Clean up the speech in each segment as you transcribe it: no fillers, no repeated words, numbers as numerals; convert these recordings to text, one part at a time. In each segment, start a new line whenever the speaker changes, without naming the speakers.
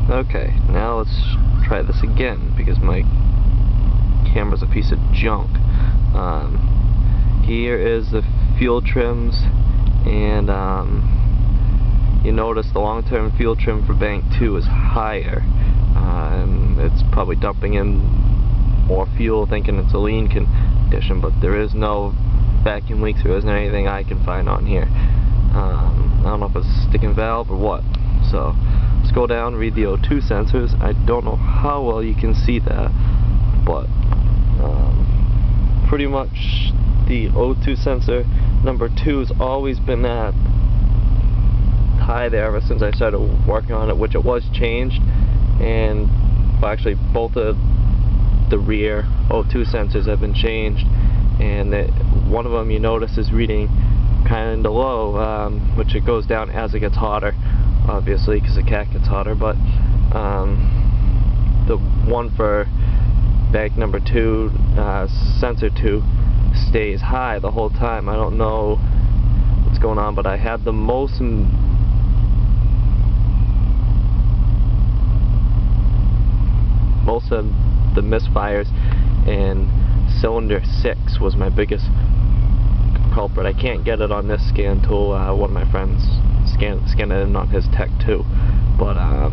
Okay, now let's try this again because my camera's a piece of junk. Here is the fuel trims, and you notice the long-term fuel trim for bank 2 is higher. It's probably dumping in more fuel thinking it's a lean condition, but there is no vacuum leaks, there isn't anything I can find on here. I don't know if it's a sticking valve or what. So let's go down, read the O2 sensors. I don't know how well you can see that, but pretty much the O2 sensor number 2 has always been at high there ever since I started working on it, which it was changed, and well, actually both of the rear O2 sensors have been changed, and one of them you notice is reading kind of low, which it goes down as it gets hotter, obviously, because the cat gets hotter, but the one for bank number 2, sensor 2, stays high the whole time. I don't know what's going on, but I had the most of the misfires, and cylinder 6 was my biggest culprit. I can't get it on this scan tool. One of my friends scanned it in on his Tech 2, but I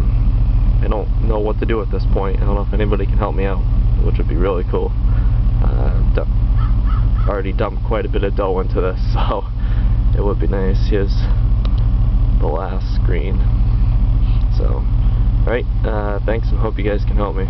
don't know what to do at this point. I don't know if anybody can help me out, which would be really cool. Already dumped quite a bit of dough into this, so it would be nice. Here's the last screen. So, alright, thanks, and hope you guys can help me.